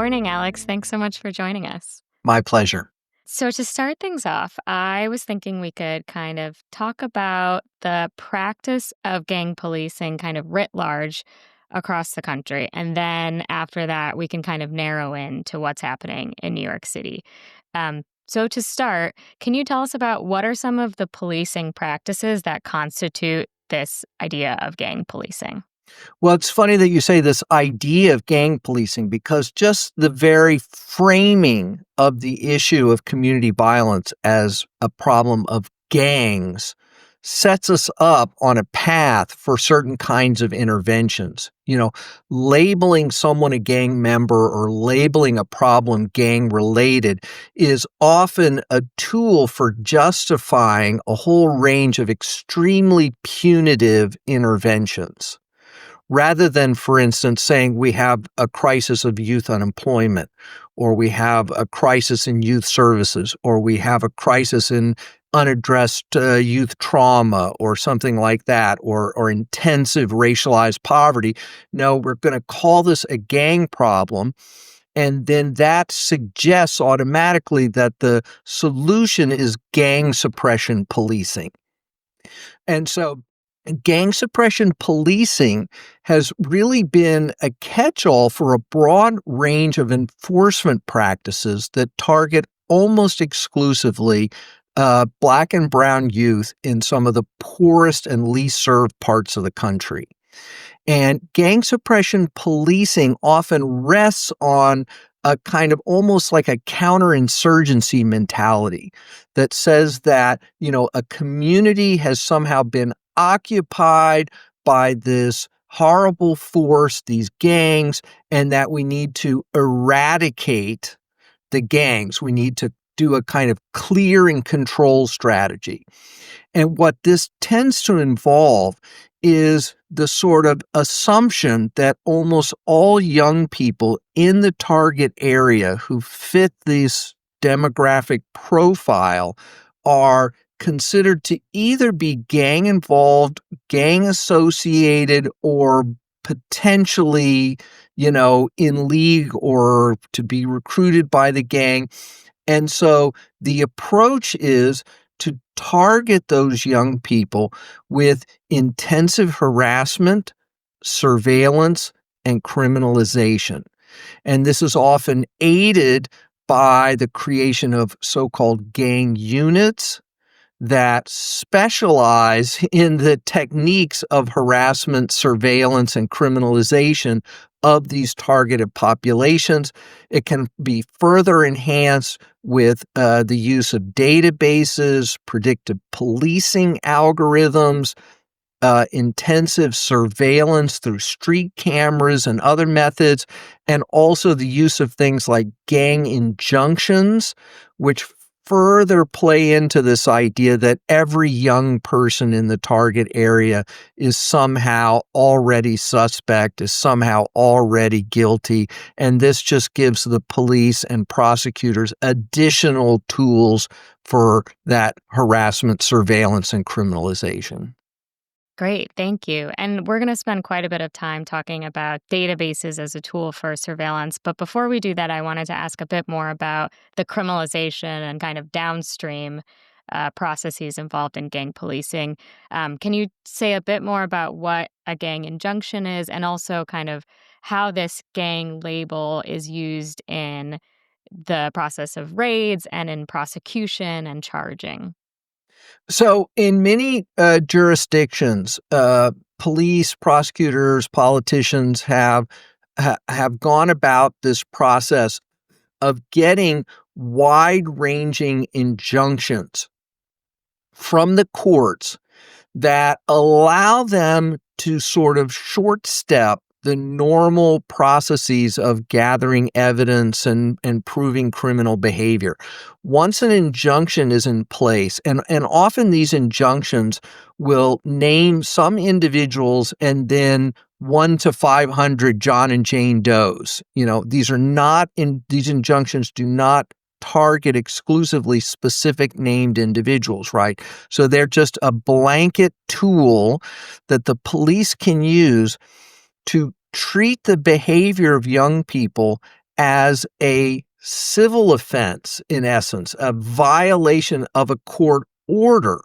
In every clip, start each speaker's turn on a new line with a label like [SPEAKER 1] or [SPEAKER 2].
[SPEAKER 1] morning, Alex. Thanks so much for joining us.
[SPEAKER 2] My pleasure.
[SPEAKER 1] So, to start things off, I was thinking we could kind of talk about the practice of gang policing kind of writ large across the country. And then after that, we can kind of narrow in to what's happening in New York City. So, to start, can you tell us about what are some of the policing practices that constitute this idea of gang policing?
[SPEAKER 2] Well, it's funny that you say this idea of gang policing because just the very framing of the issue of community violence as a problem of gangs sets us up on a path for certain kinds of interventions. Labeling someone a gang member or labeling a problem gang related is often a tool for justifying a whole range of extremely punitive interventions. Rather than, for instance, saying we have a crisis of youth unemployment, or we have a crisis in youth services, or we have a crisis in unaddressed youth trauma, or something like that, or intensive racialized poverty. No, we're going to call this a gang problem. And then that suggests automatically that the solution is gang suppression policing. And so gang suppression policing has really been a catch-all for a broad range of enforcement practices that target almost exclusively Black and brown youth in some of the poorest and least served parts of the country. And gang suppression policing often rests on a kind of almost like a counterinsurgency mentality that says that, a community has somehow been occupied by this horrible force, these gangs, and that we need to eradicate the gangs. We need to do a kind of clear and control strategy. And what this tends to involve is the sort of assumption that almost all young people in the target area who fit this demographic profile are considered to either be gang involved, gang associated, or potentially, in league or to be recruited by the gang. And so the approach is to target those young people with intensive harassment, surveillance, and criminalization. And this is often aided by the creation of so-called gang units that specialize in the techniques of harassment, surveillance, and criminalization of these targeted populations. It can be further enhanced with the use of databases, predictive policing algorithms, intensive surveillance through street cameras and other methods, and also the use of things like gang injunctions, which further play into this idea that every young person in the target area is somehow already suspect, is somehow already guilty. And this just gives the police and prosecutors additional tools for that harassment, surveillance, and criminalization.
[SPEAKER 1] Great, thank you. And we're going to spend quite a bit of time talking about databases as a tool for surveillance. But before we do that, I wanted to ask a bit more about the criminalization and kind of downstream processes involved in gang policing. Can you say a bit more about what a gang injunction is and also kind of how this gang label is used in the process of raids and in prosecution and charging?
[SPEAKER 2] So in many jurisdictions, police, prosecutors, politicians have gone about this process of getting wide-ranging injunctions from the courts that allow them to sort of short step the normal processes of gathering evidence and proving criminal behavior. Once an injunction is in place, and often these injunctions will name some individuals and then 1 to 500 John and Jane Does. These injunctions do not target exclusively specific named individuals, right? So they're just a blanket tool that the police can use to treat the behavior of young people as a civil offense, in essence, a violation of a court order,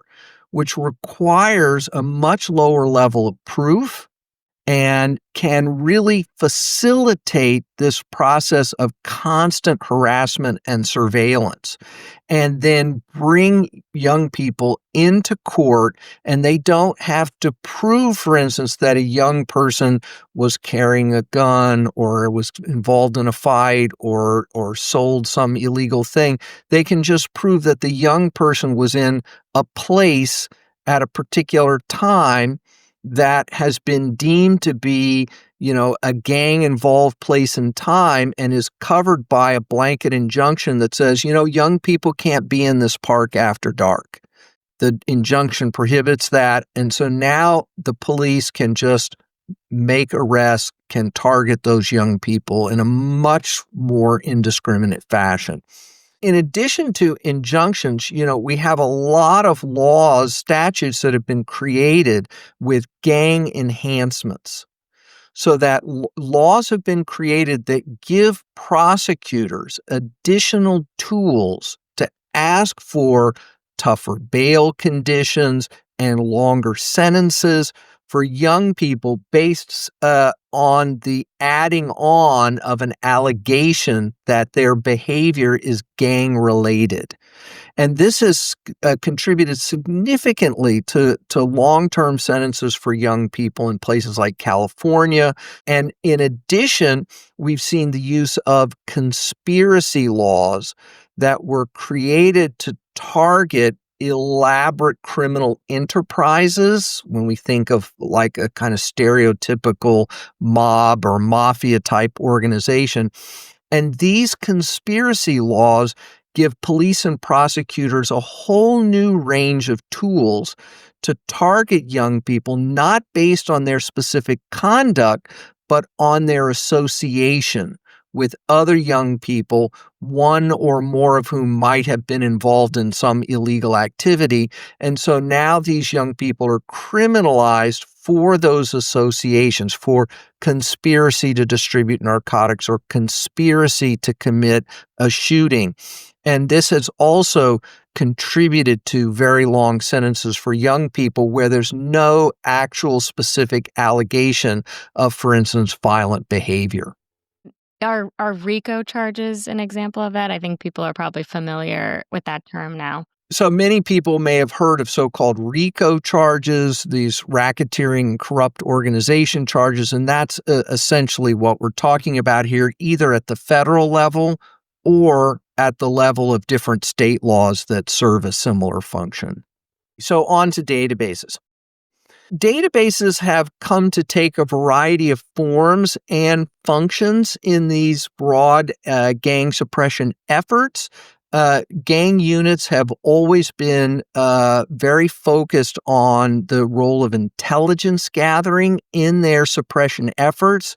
[SPEAKER 2] which requires a much lower level of proof and can really facilitate this process of constant harassment and surveillance, and then bring young people into court, and they don't have to prove, for instance, that a young person was carrying a gun or was involved in a fight or sold some illegal thing. They can just prove that the young person was in a place at a particular time that has been deemed to be, a gang-involved place and time, and is covered by a blanket injunction that says, young people can't be in this park after dark. The injunction prohibits that, and so now the police can just make arrests, can target those young people in a much more indiscriminate fashion. In addition to injunctions, we have a lot of laws, statutes that have been created with gang enhancements. So that laws have been created that give prosecutors additional tools to ask for tougher bail conditions and longer sentences for young people based on the adding on of an allegation that their behavior is gang related. And this has contributed significantly to long-term sentences for young people in places like California. And in addition, we've seen the use of conspiracy laws that were created to target elaborate criminal enterprises. When we think of like a kind of stereotypical mob or mafia type organization. And these conspiracy laws give police and prosecutors a whole new range of tools to target young people, not based on their specific conduct, but on their association with other young people, one or more of whom might have been involved in some illegal activity. And so now these young people are criminalized for those associations, for conspiracy to distribute narcotics or conspiracy to commit a shooting. And this has also contributed to very long sentences for young people where there's no actual specific allegation of, for instance, violent behavior.
[SPEAKER 1] Are RICO charges an example of that? I think people are probably familiar with that term now.
[SPEAKER 2] So many people may have heard of so-called RICO charges, these racketeering corrupt organization charges, and that's essentially what we're talking about here, either at the federal level or at the level of different state laws that serve a similar function. So on to databases. Databases have come to take a variety of forms and functions in these broad gang suppression efforts. Gang units have always been very focused on the role of intelligence gathering in their suppression efforts.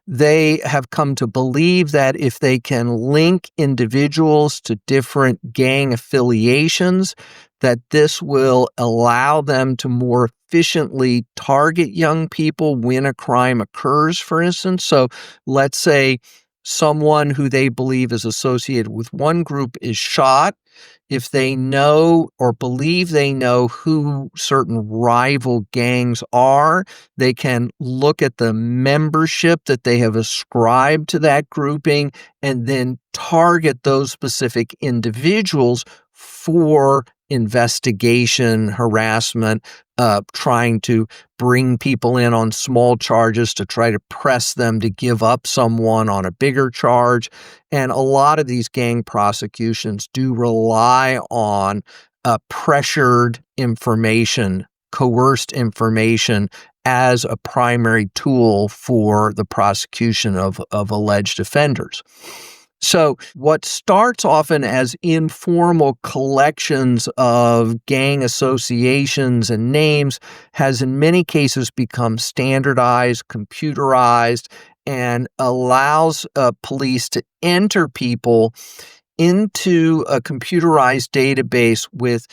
[SPEAKER 2] They have come to believe that if they can link individuals to different gang affiliations, that this will allow them to more efficiently target young people when a crime occurs, for instance. So let's say someone who they believe is associated with one group is shot. If they know or believe they know who certain rival gangs are, they can look at the membership that they have ascribed to that grouping and then target those specific individuals for investigation, harassment, trying to bring people in on small charges to try to press them to give up someone on a bigger charge. And a lot of these gang prosecutions do rely on pressured information, coerced information as a primary tool for the prosecution of alleged offenders. So what starts often as informal collections of gang associations and names has in many cases become standardized, computerized, and allows police to enter people into a computerized database with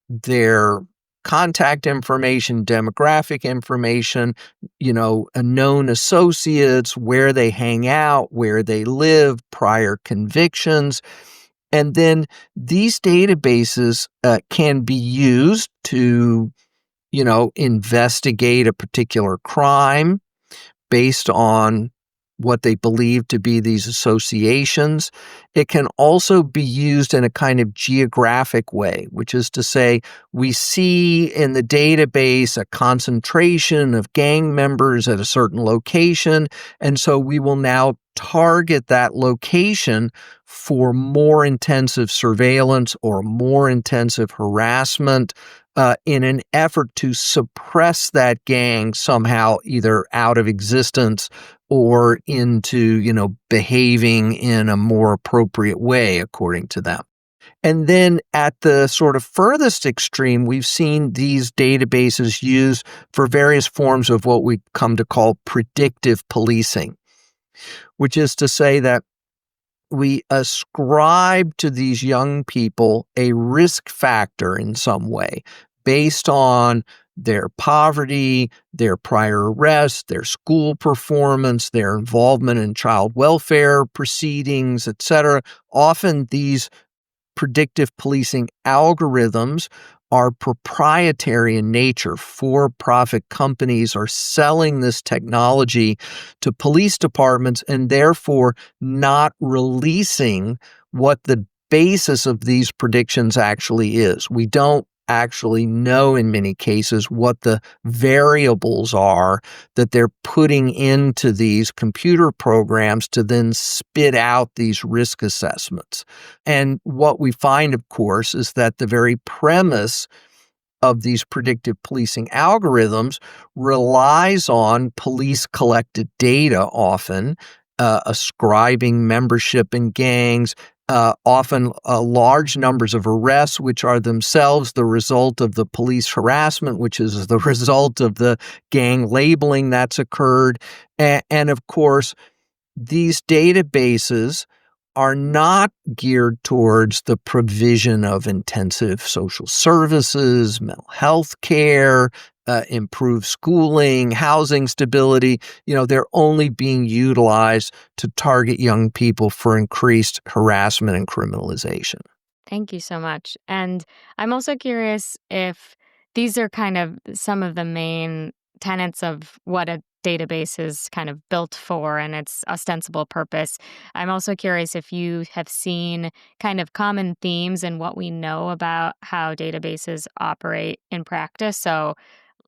[SPEAKER 2] their contact information, demographic information, known associates, where they hang out, where they live, prior convictions. And then these databases can be used to, investigate a particular crime based on what they believe to be these associations. It can also be used in a kind of geographic way, which is to say, we see in the database a concentration of gang members at a certain location, and so we will now target that location for more intensive surveillance or more intensive harassment in an effort to suppress that gang somehow, either out of existence or into, behaving in a more appropriate way, according to them. And then at the sort of furthest extreme, we've seen these databases used for various forms of what we come to call predictive policing, which is to say that we ascribe to these young people a risk factor in some way based on their poverty, their prior arrests, their school performance, their involvement in child welfare proceedings, etc. Often these predictive policing algorithms are proprietary in nature. For-profit companies are selling this technology to police departments and therefore not releasing what the basis of these predictions actually is. We don't actually know in many cases what the variables are that they're putting into these computer programs to then spit out these risk assessments. And what we find, of course, is that the very premise of these predictive policing algorithms relies on police collected data often, ascribing membership in gangs, often large numbers of arrests, which are themselves the result of the police harassment, which is the result of the gang labeling that's occurred. And of course, these databases are not geared towards the provision of intensive social services, mental health care, improved schooling, housing stability. They're only being utilized to target young people for increased harassment and criminalization.
[SPEAKER 1] Thank you so much. And I'm also curious if these are kind of some of the main tenets of what a database is kind of built for and its ostensible purpose. I'm also curious if you have seen kind of common themes in what we know about how databases operate in practice. So,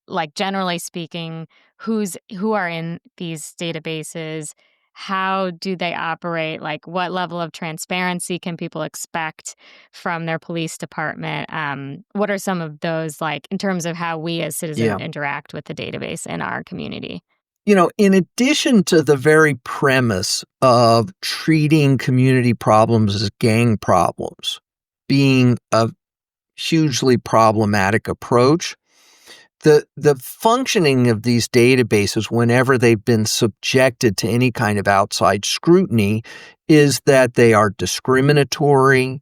[SPEAKER 1] like generally speaking, who are in these databases? How do they operate? Like, what level of transparency can people expect from their police department? What are some of those, like, in terms of how we as citizens
[SPEAKER 2] Yeah.
[SPEAKER 1] interact with the database in our community?
[SPEAKER 2] In addition to the very premise of treating community problems as gang problems being a hugely problematic approach, the functioning of these databases, whenever they've been subjected to any kind of outside scrutiny, is that they are discriminatory,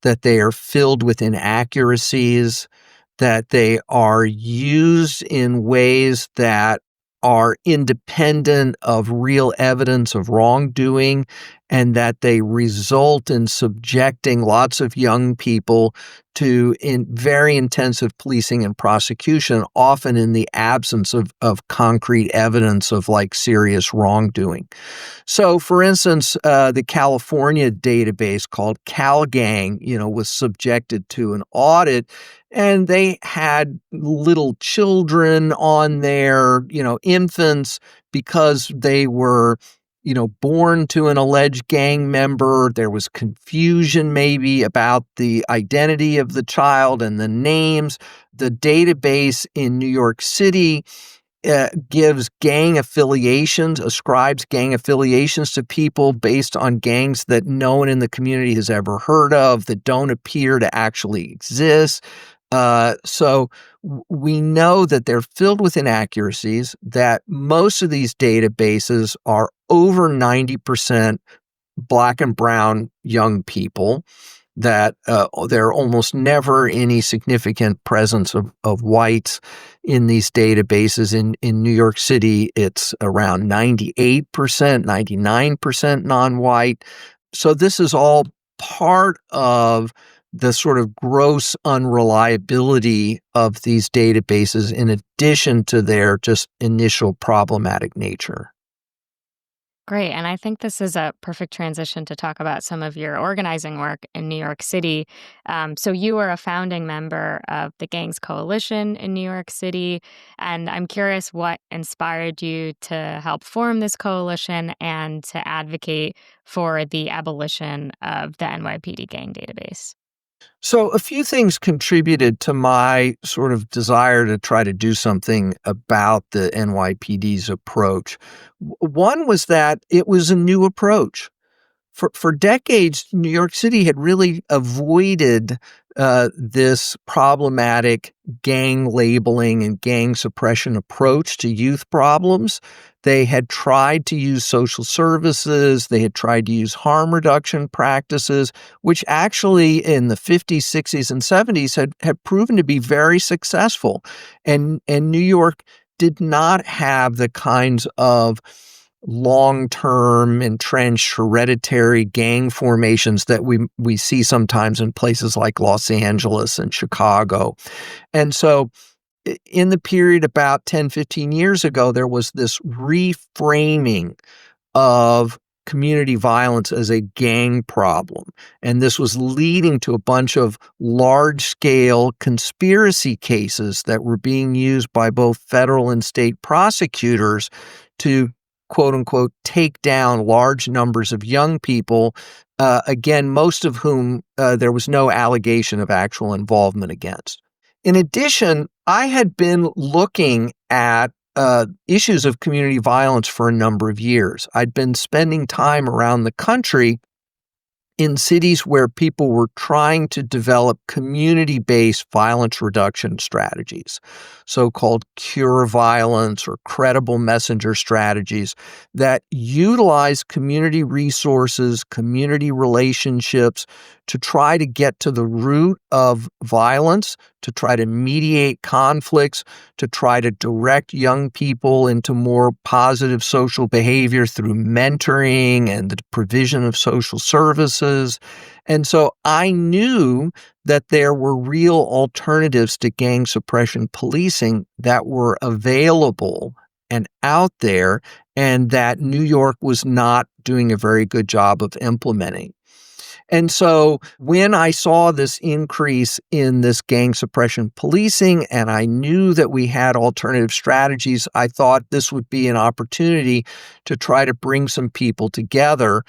[SPEAKER 2] that they are filled with inaccuracies, that they are used in ways that are independent of real evidence of wrongdoing, and that they result in subjecting lots of young people to very intensive policing and prosecution, often in the absence of concrete evidence of like serious wrongdoing. So, for instance, the California database called CalGang, was subjected to an audit, and they had little children on there, infants, because they were born to an alleged gang member. There was confusion maybe about the identity of the child and the names. The database in New York City gives gang affiliations, ascribes gang affiliations to people based on gangs that no one in the community has ever heard of, that don't appear to actually exist. So we know that they're filled with inaccuracies, that most of these databases are over 90% Black and brown young people, that there are almost never any significant presence of whites in these databases. In New York City, it's around 98%, 99% non-white. So this is all part of the sort of gross unreliability of these databases in addition to their just initial problematic nature.
[SPEAKER 1] Great. And I think this is a perfect transition to talk about some of your organizing work in New York City. So, you were a founding member of the Gangs Coalition in New York City. And I'm curious what inspired you to help form this coalition and to advocate for the abolition of the NYPD gang database.
[SPEAKER 2] So, a few things contributed to my sort of desire to try to do something about the NYPD's approach. One was that it was a new approach. For decades, New York City had really avoided this problematic gang labeling and gang suppression approach to youth problems. They had tried to use social services. They had tried to use harm reduction practices, which actually in the 50s, 60s, and 70s had proven to be very successful. And New York did not have the kinds of long-term entrenched hereditary gang formations that we see sometimes in places like Los Angeles and Chicago. And so in the period about 10, 15 years ago, there was this reframing of community violence as a gang problem. And this was leading to a bunch of large-scale conspiracy cases that were being used by both federal and state prosecutors to quote unquote take down large numbers of young people, again, most of whom there was no allegation of actual involvement against. In addition, I had been looking at issues of community violence for a number of years. I'd been spending time around the country in cities where people were trying to develop community-based violence reduction strategies, so-called cure violence or credible messenger strategies that utilize community resources, community relationships to try to get to the root of violence, to try to mediate conflicts, to try to direct young people into more positive social behavior through mentoring and the provision of social services. And so I knew that there were real alternatives to gang suppression policing that were available and out there, and that New York was not doing a very good job of implementing. And so when I saw this increase in this gang suppression policing, and I knew that we had alternative strategies, I thought this would be an opportunity to try to bring some people together,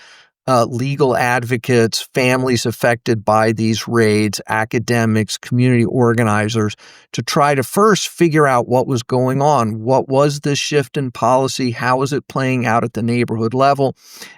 [SPEAKER 2] legal advocates, families affected by these raids, academics, community organizers, to try to first figure out what was going on. What was this shift in policy? How was it playing out at the neighborhood level?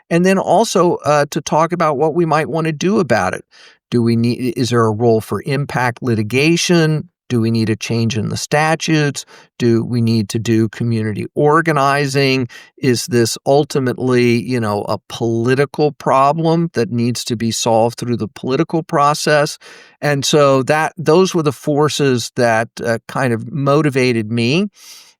[SPEAKER 2] And then also to talk about what we might want to do about it. Is there a role for impact litigation? Do we need a change in the statutes? Do we need to do community organizing? Is this ultimately, a political problem that needs to be solved through the political process? And so those were the forces that kind of motivated me.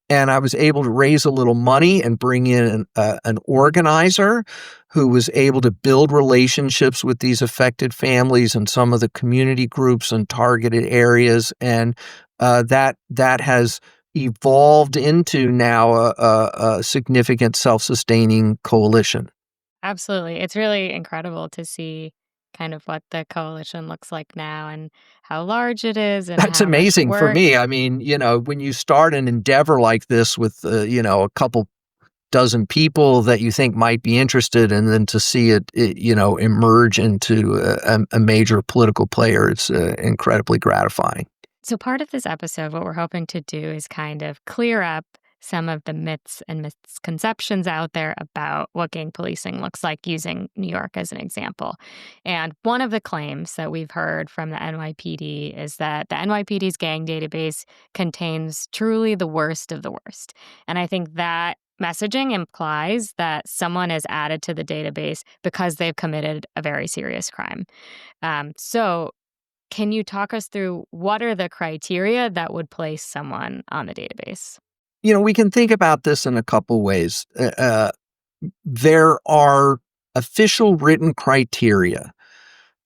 [SPEAKER 2] And I was able to raise a little money and bring in an organizer who was able to build relationships with these affected families and some of the community groups and targeted areas. And that has evolved into now a significant self-sustaining coalition.
[SPEAKER 1] Absolutely. It's really incredible to see kind of what the coalition looks like now and how large it is and
[SPEAKER 2] That's
[SPEAKER 1] how much
[SPEAKER 2] amazing for
[SPEAKER 1] work.
[SPEAKER 2] me. I mean, when you start an endeavor like this with, a couple dozen people that you think might be interested, and then to see it emerge into a major political player, it's incredibly gratifying.
[SPEAKER 1] So, part of this episode, what we're hoping to do is kind of clear up some of the myths and misconceptions out there about what gang policing looks like, using New York as an example. And one of the claims that we've heard from the NYPD is that the NYPD's gang database contains truly the worst of the worst. And I think that messaging implies that someone is added to the database because they've committed a very serious crime. So, can you talk us through what are the criteria that would place someone on the database?
[SPEAKER 2] We can think about this in a couple ways. There are official written criteria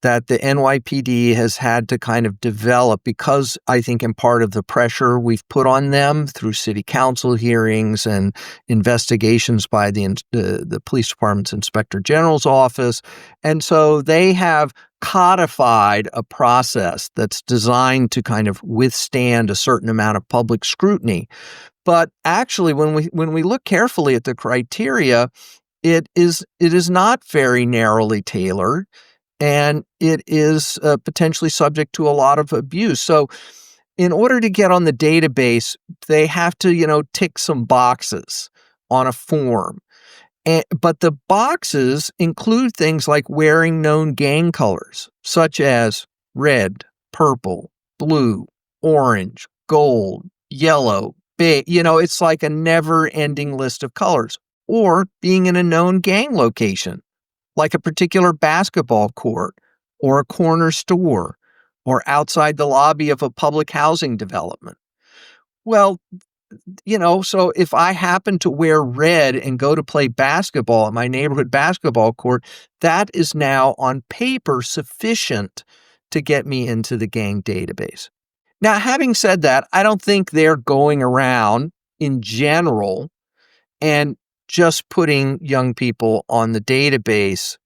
[SPEAKER 2] that the NYPD has had to kind of develop because I think in part of the pressure we've put on them through city council hearings and investigations by the police department's inspector general's office. And so they have codified a process that's designed to kind of withstand a certain amount of public scrutiny. But actually, when we look carefully at the criteria, it is not very narrowly tailored, and it is potentially subject to a lot of abuse. So in order to get on the database, they have to, tick some boxes on a form. But the boxes include things like wearing known gang colors, such as red, purple, blue, orange, gold, yellow, beige. It's like a never-ending list of colors. Or being in a known gang location, like a particular basketball court or a corner store or outside the lobby of a public housing development. Well, so if I happen to wear red and go to play basketball at my neighborhood basketball court, that is now on paper sufficient to get me into the gang database. Now, having said that, I don't think they're going around in general and just putting young people on the database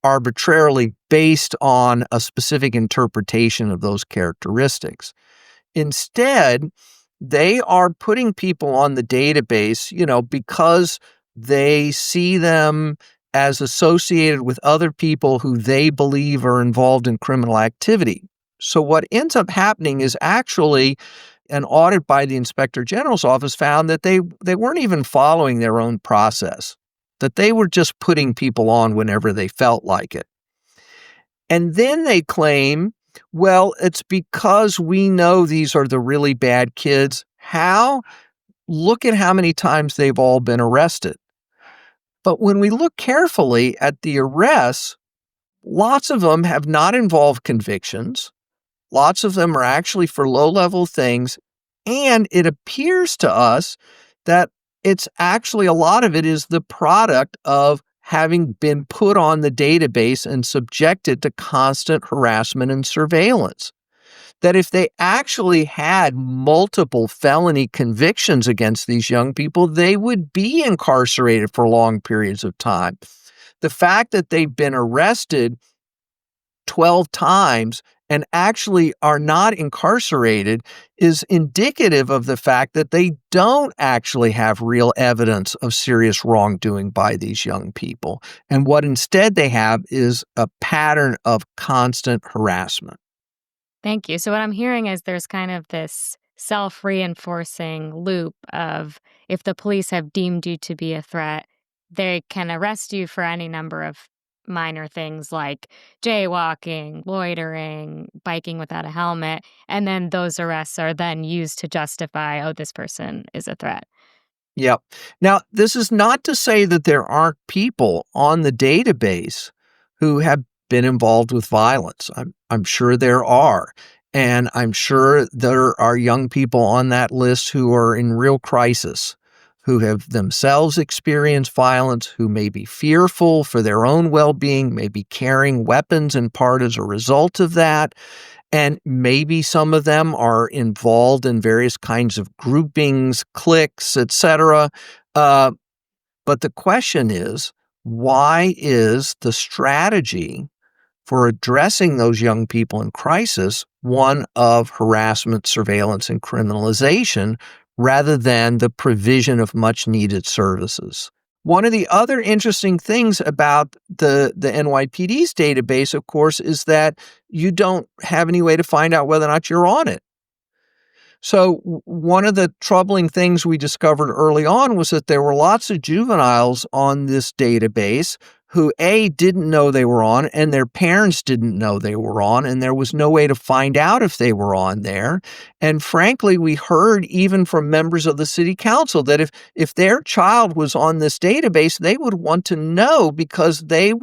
[SPEAKER 2] arbitrarily based on a specific interpretation of those characteristics. Instead, they are putting people on the database, because they see them as associated with other people who they believe are involved in criminal activity. So what ends up happening is actually an audit by the Inspector General's office found that they weren't even following their own process, that they were just putting people on whenever they felt like it. And then they claim, well, it's because we know these are the really bad kids. How? Look at how many times they've all been arrested. But when we look carefully at the arrests, lots of them have not involved convictions. Lots of them are actually for low-level things, and it appears to us that it's actually a lot of it is the product of having been put on the database and subjected to constant harassment and surveillance. That if they actually had multiple felony convictions against these young people, they would be incarcerated for long periods of time. The fact that they've been arrested 12 times and actually are not incarcerated is indicative of the fact that they don't actually have real evidence of serious wrongdoing by these young people. And what instead they have is a pattern of constant harassment.
[SPEAKER 1] Thank you. So, what I'm hearing is there's kind of this self reinforcing loop of if the police have deemed you to be a threat, they can arrest you for any number of minor things like jaywalking, loitering, biking without a helmet. And then those arrests are then used to justify, oh, this person is a threat.
[SPEAKER 2] Yep. Now, this is not to say that there aren't people on the database who have been involved with violence. I'm sure there are. And I'm sure there are young people on that list who are in real crisis, who have themselves experienced violence, who may be fearful for their own well-being, may be carrying weapons in part as a result of that. And maybe some of them are involved in various kinds of groupings, cliques, etc. But the question is, why is the strategy for addressing those young people in crisis one of harassment, surveillance, and criminalization rather than the provision of much-needed services? One of the other interesting things about the NYPD's database, of course, is that you don't have any way to find out whether or not you're on it. So one of the troubling things we discovered early on was that there were lots of juveniles on this database who didn't know they were on, and their parents didn't know they were on, and there was no way to find out if they were on there. And frankly, we heard even from members of the city council that if their child was on this database, they would want to know, because that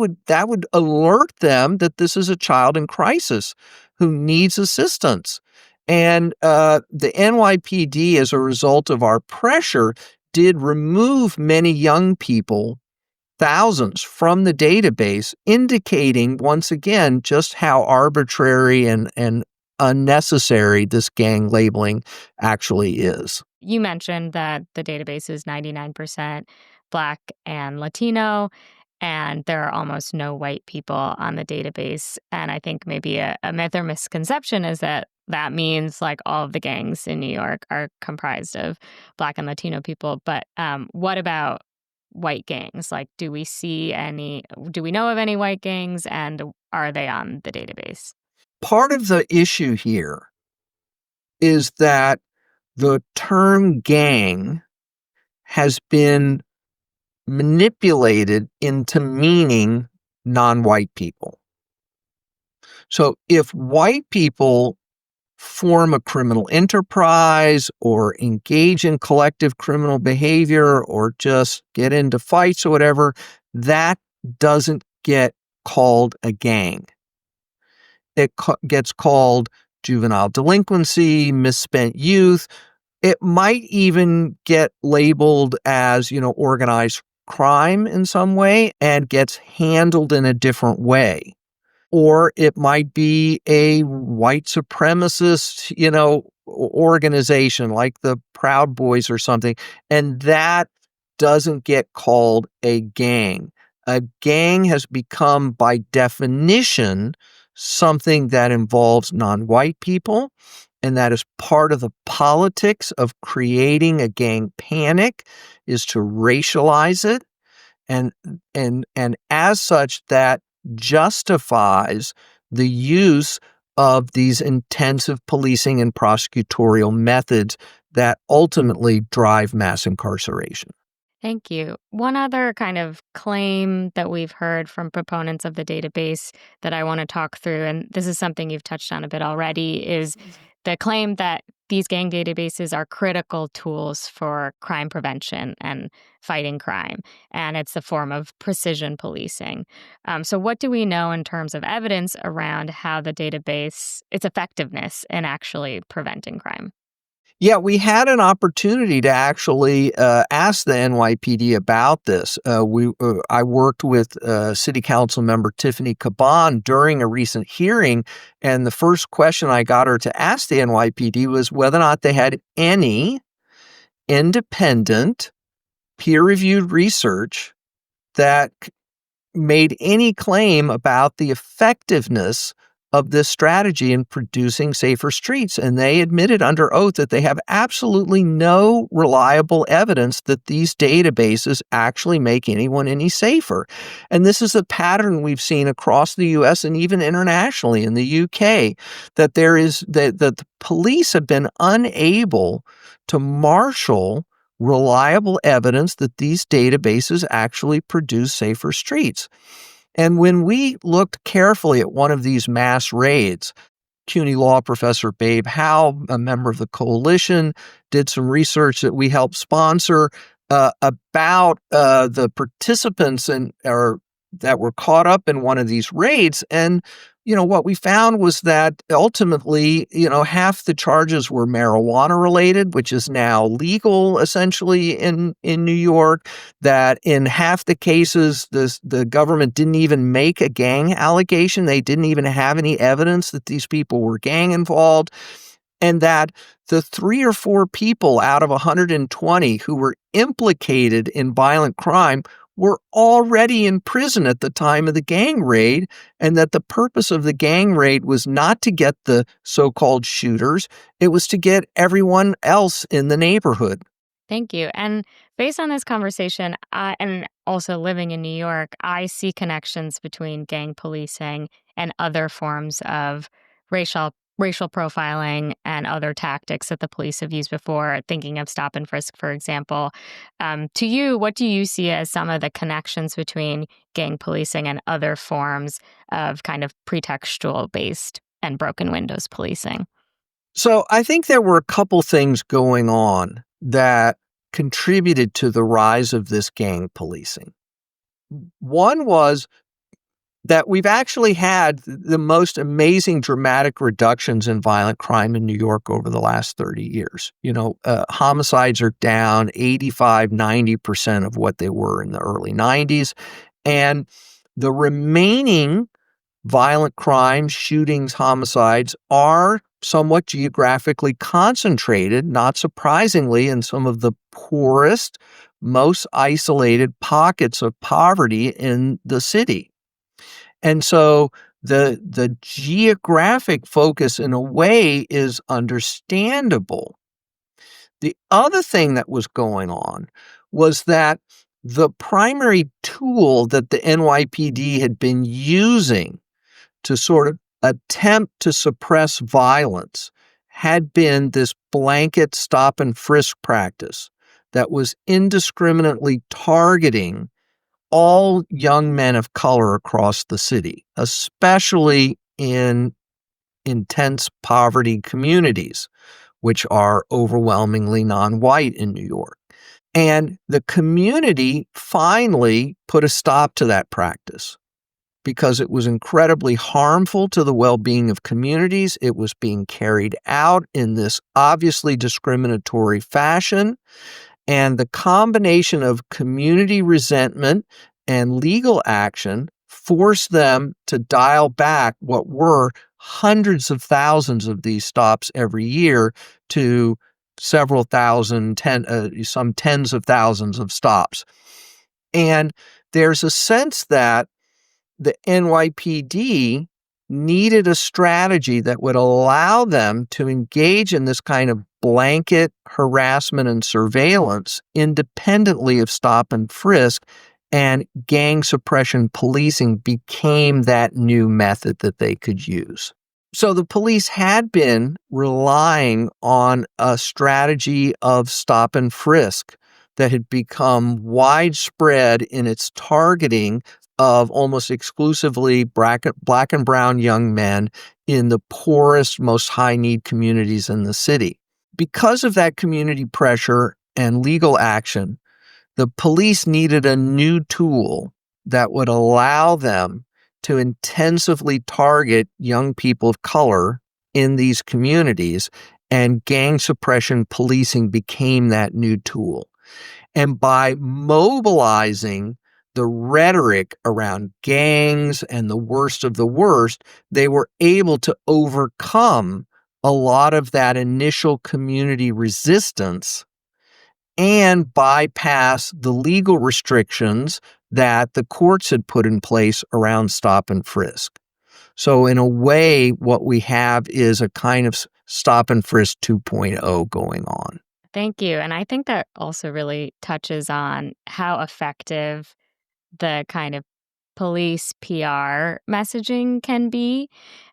[SPEAKER 2] would alert them that this is a child in crisis who needs assistance. And the NYPD, as a result of our pressure, did remove many young people, thousands, from the database, indicating once again just how arbitrary and unnecessary this gang labeling actually is.
[SPEAKER 1] You mentioned that the database is 99% Black and Latino, and there are almost no white people on the database. And I think maybe a myth or misconception is that that means like all of the gangs in New York are comprised of Black and Latino people. But what about white gangs? Like, do we know of any white gangs, and are they on the database?
[SPEAKER 2] Part of the issue here is that the term gang has been manipulated into meaning non-white people. So if white people form a criminal enterprise or engage in collective criminal behavior or just get into fights or whatever, that doesn't get called a gang. It gets called juvenile delinquency, misspent youth. It might even get labeled as, organized crime in some way and gets handled in a different way. Or it might be a white supremacist, organization like the Proud Boys or something. And that doesn't get called a gang. A gang has become, by definition, something that involves non-white people. And that is part of the politics of creating a gang panic, is to racialize it. And as such, that justifies the use of these intensive policing and prosecutorial methods that ultimately drive mass incarceration.
[SPEAKER 1] Thank you. One other kind of claim that we've heard from proponents of the database that I want to talk through, and this is something you've touched on a bit already, is the claim that these gang databases are critical tools for crime prevention and fighting crime, and it's a form of precision policing. So what do we know in terms of evidence around how the database, its effectiveness in actually preventing crime?
[SPEAKER 2] Yeah, we had an opportunity to actually ask the NYPD about this. I worked with City Council member Tiffany Caban during a recent hearing, and the first question I got her to ask the NYPD was whether or not they had any independent, peer-reviewed research that made any claim about the effectiveness of this strategy in producing safer streets. And they admitted under oath that they have absolutely no reliable evidence that these databases actually make anyone any safer. And this is a pattern we've seen across the US and even internationally in the UK, that the police have been unable to marshal reliable evidence that these databases actually produce safer streets. And when we looked carefully at one of these mass raids, CUNY law professor Babe Howe, a member of the coalition, did some research that we helped sponsor about the participants that were caught up in one of these raids. And what we found was that ultimately, half the charges were marijuana related, which is now legal essentially in New York. That in half the cases, the government didn't even make a gang allegation. They didn't even have any evidence that these people were gang involved. And that the 3 or 4 people out of 120 who were implicated in violent crime were already in prison at the time of the gang raid, and that the purpose of the gang raid was not to get the so-called shooters, it was to get everyone else in the neighborhood.
[SPEAKER 1] Thank you. And based on this conversation, and also living in New York, I see connections between gang policing and other forms of racial racial profiling and other tactics that the police have used before, thinking of stop and frisk, for example. To you, what do you see as some of the connections between gang policing and other forms of kind of pretextual based and broken windows policing?
[SPEAKER 2] So I think there were a couple things going on that contributed to the rise of this gang policing. One was that we've actually had the most amazing dramatic reductions in violent crime in New York over the last 30 years. Homicides are down 85, 90% of what they were in the early 90s. And the remaining violent crimes, shootings, homicides are somewhat geographically concentrated, not surprisingly, in some of the poorest, most isolated pockets of poverty in the city. And so the geographic focus in a way is understandable. The other thing that was going on was that the primary tool that the NYPD had been using to sort of attempt to suppress violence had been this blanket stop and frisk practice that was indiscriminately targeting all young men of color across the city, especially in intense poverty communities, which are overwhelmingly non-white in New York. And the community finally put a stop to that practice because it was incredibly harmful to the well-being of communities. It was being carried out in this obviously discriminatory fashion. And the combination of community resentment and legal action forced them to dial back what were hundreds of thousands of these stops every year to several thousand, some tens of thousands of stops. And there's a sense that the NYPD needed a strategy that would allow them to engage in this kind of blanket harassment and surveillance independently of stop and frisk, and gang suppression policing became that new method that they could use. So the police had been relying on a strategy of stop and frisk that had become widespread in its targeting of almost exclusively black and brown young men in the poorest, most high-need communities in the city. Because of that community pressure and legal action, the police needed a new tool that would allow them to intensively target young people of color in these communities, and gang suppression policing became that new tool. And by mobilizing the rhetoric around gangs and the worst of the worst, they were able to overcome a lot of that initial community resistance and bypass the legal restrictions that the courts had put in place around stop and frisk. So in a way, what we have is a kind of stop and frisk 2.0 going on.
[SPEAKER 1] Thank you. And I think that also really touches on how effective the kind of police PR messaging can be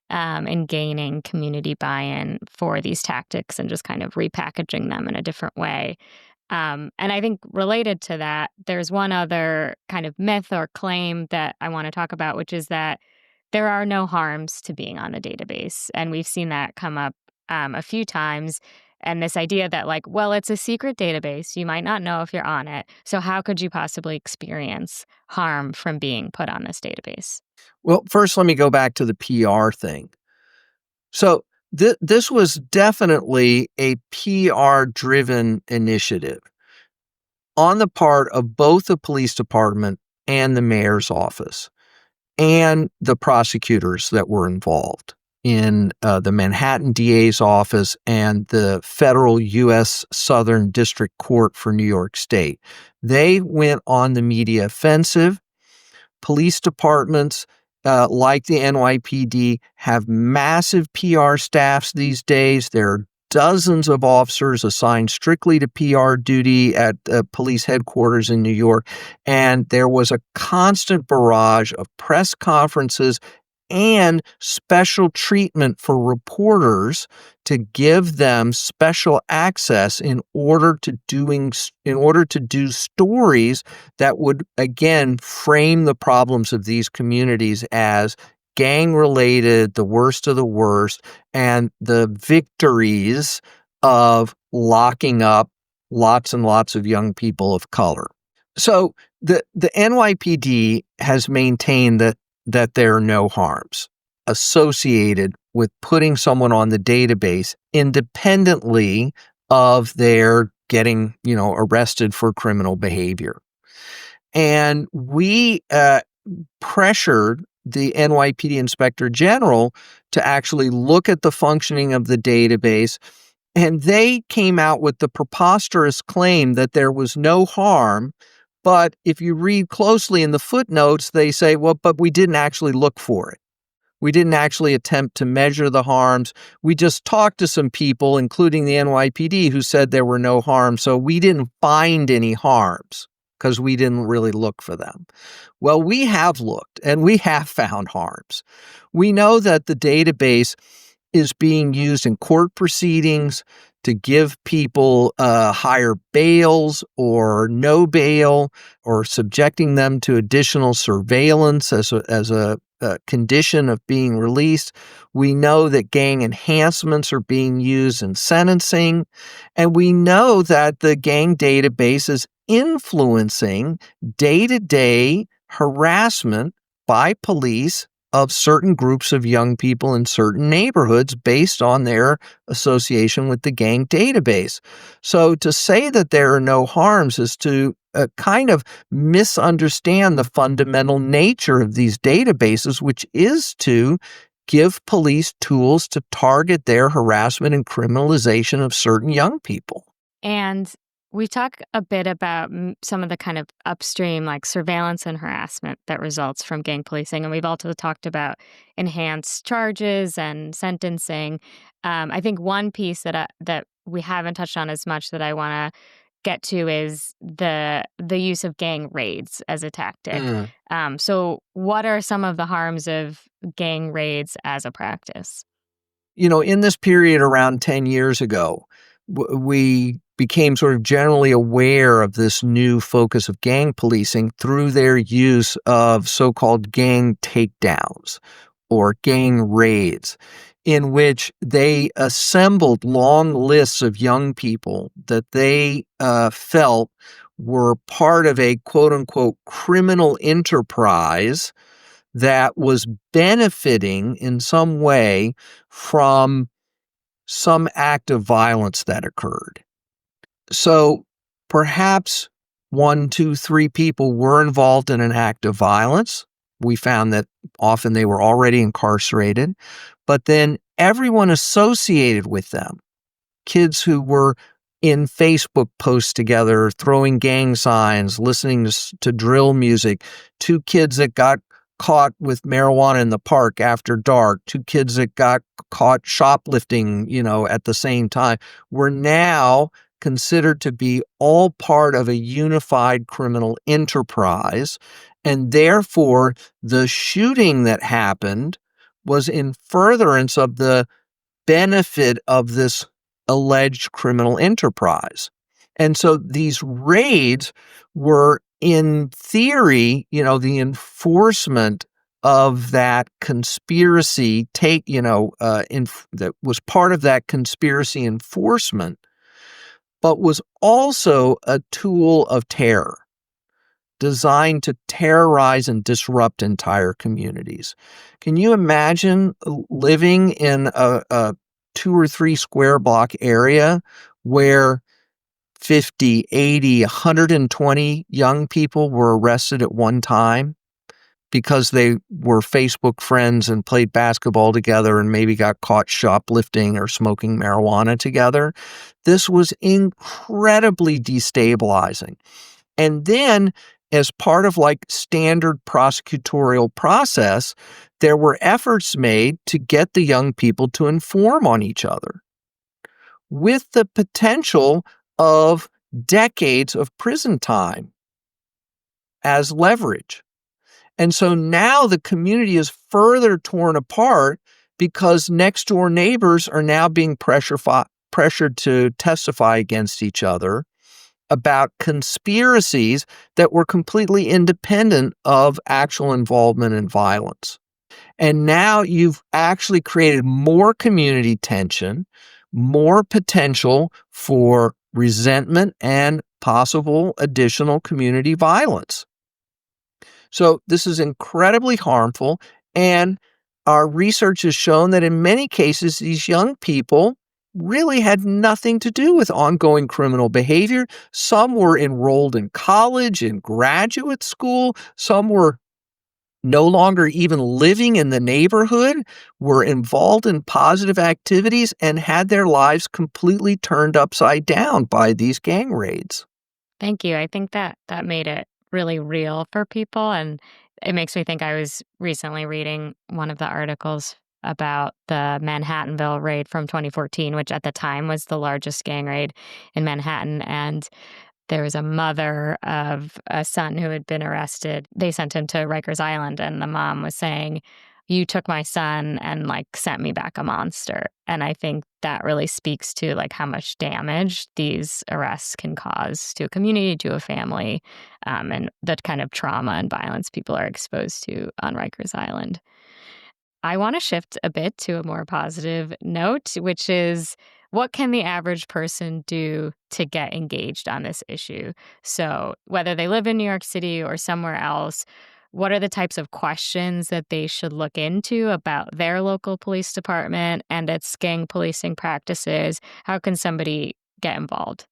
[SPEAKER 1] in gaining community buy-in for these tactics and just kind of repackaging them in a different way. And I think related to that, there's one other kind of myth or claim that I want to talk about, which is that there are no harms to being on the database. And we've seen that come up a few times. And this idea that, like, well, it's a secret database. You might not know if you're on it. So how could you possibly experience harm from being put on this database?
[SPEAKER 2] Well, first, let me go back to the PR thing. So this was definitely a PR-driven initiative on the part of both the police department and the mayor's office and the prosecutors that were involved in the Manhattan DA's office and the federal U.S. Southern District Court for New York State. They went on the media offensive. Police departments like the NYPD have massive PR staffs these days. There are dozens of officers assigned strictly to PR duty at police headquarters in New York. And there was a constant barrage of press conferences and special treatment for reporters to give them special access in order to do stories that would again frame the problems of these communities as gang related, the worst of the worst, and the victories of locking up lots and lots of young people of color. So the NYPD has maintained that there are no harms associated with putting someone on the database independently of their getting, arrested for criminal behavior. And we pressured the NYPD Inspector General to actually look at the functioning of the database, and they came out with the preposterous claim that there was no harm. But if you read closely in the footnotes, they say, well, but we didn't actually look for it. We didn't actually attempt to measure the harms. We just talked to some people, including the NYPD, who said there were no harms. So we didn't find any harms because we didn't really look for them. Well, we have looked and we have found harms. We know that the database is being used in court proceedings to give people higher bails or no bail, or subjecting them to additional surveillance as a condition of being released. We know that gang enhancements are being used in sentencing, and we know that the gang database is influencing day-to-day harassment by police of certain groups of young people in certain neighborhoods based on their association with the gang database. So to say that there are no harms is to kind of misunderstand the fundamental nature of these databases, which is to give police tools to target their harassment and criminalization of certain young people.
[SPEAKER 1] And we talk a bit about some of the kind of upstream, like surveillance and harassment that results from gang policing. And we've also talked about enhanced charges and sentencing. I think one piece that we haven't touched on as much that I want to get to is the use of gang raids as a tactic. So what are some of the harms of gang raids as a practice?
[SPEAKER 2] In this period around 10 years ago, we became sort of generally aware of this new focus of gang policing through their use of so-called gang takedowns or gang raids, in which they assembled long lists of young people that they felt were part of a quote-unquote criminal enterprise that was benefiting in some way from some act of violence that occurred. So perhaps 1, 2, 3 people were involved in an act of violence. We found that often they were already incarcerated, but then everyone associated with them, kids who were in Facebook posts together, throwing gang signs, listening to drill music, 2 kids that got caught with marijuana in the park after dark, 2 kids that got caught shoplifting, at the same time, were now considered to be all part of a unified criminal enterprise. And therefore, the shooting that happened was in furtherance of the benefit of this alleged criminal enterprise. And so these raids were, in theory, the enforcement of that conspiracy that was part of that conspiracy enforcement, but was also a tool of terror designed to terrorize and disrupt entire communities. Can you imagine living in a 2 or 3 square block area where 50, 80, 120 young people were arrested at one time because they were Facebook friends and played basketball together and maybe got caught shoplifting or smoking marijuana together? This was incredibly destabilizing. And then, as part of standard prosecutorial process, there were efforts made to get the young people to inform on each other, with the potential of decades of prison time as leverage. And so now the community is further torn apart because next door neighbors are now being pressured to testify against each other about conspiracies that were completely independent of actual involvement in violence. And now you've actually created more community tension, more potential for resentment and possible additional community violence. So this is incredibly harmful. And our research has shown that in many cases, these young people really had nothing to do with ongoing criminal behavior. Some were enrolled in college, in graduate school. Some were no longer even living in the neighborhood, were involved in positive activities, and had their lives completely turned upside down by these gang raids.
[SPEAKER 1] Thank you. I think that made it really real for people, and it makes me think I was recently reading one of the articles about the Manhattanville raid from 2014, which at the time was the largest gang raid in Manhattan, and there was a mother of a son who had been arrested. They sent him to Rikers Island, and the mom was saying, "You took my son and, like, sent me back a monster." And I think that really speaks to, like, how much damage these arrests can cause to a community, to a family, and the kind of trauma and violence people are exposed to on Rikers Island. I want to shift a bit to a more positive note, which is, what can the average person do to get engaged on this issue? So, whether they live in New York City or somewhere else, what are the types of questions that they should look into about their local police department and its gang policing practices? How can somebody get involved?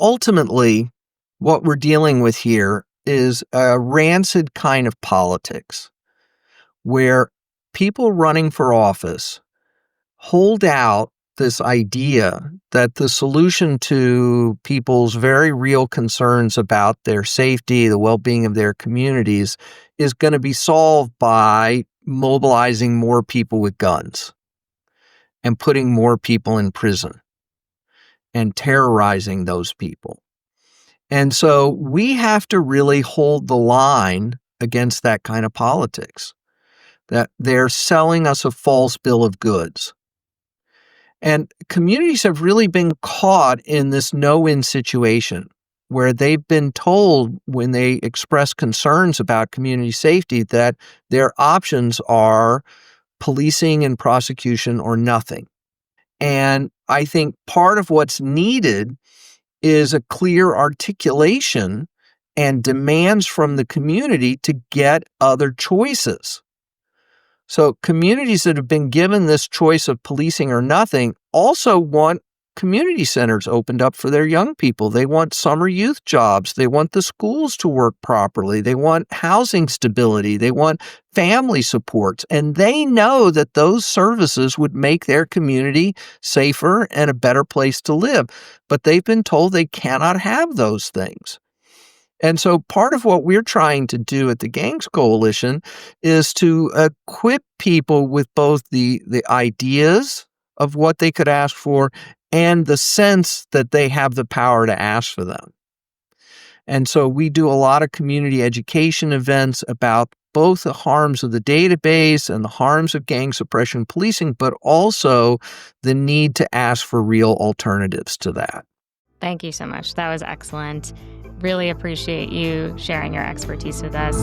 [SPEAKER 2] Ultimately, what we're dealing with here is a rancid kind of politics where people running for office hold out this idea that the solution to people's very real concerns about their safety, the well-being of their communities, is going to be solved by mobilizing more people with guns and putting more people in prison and terrorizing those people. And so we have to really hold the line against that kind of politics, that they're selling us a false bill of goods. And communities have really been caught in this no-win situation where they've been told when they express concerns about community safety that their options are policing and prosecution or nothing. And I think part of what's needed is a clear articulation and demands from the community to get other choices. So communities that have been given this choice of policing or nothing also want community centers opened up for their young people. They want summer youth jobs. They want the schools to work properly. They want housing stability. They want family supports. And they know that those services would make their community safer and a better place to live. But they've been told they cannot have those things. And so part of what we're trying to do at the Gangs Coalition is to equip people with both the ideas of what they could ask for and the sense that they have the power to ask for them. And so we do a lot of community education events about both the harms of the database and the harms of gang suppression policing, but also the need to ask for real alternatives to that.
[SPEAKER 1] Thank you so much. That was excellent. Really appreciate you sharing your expertise with us.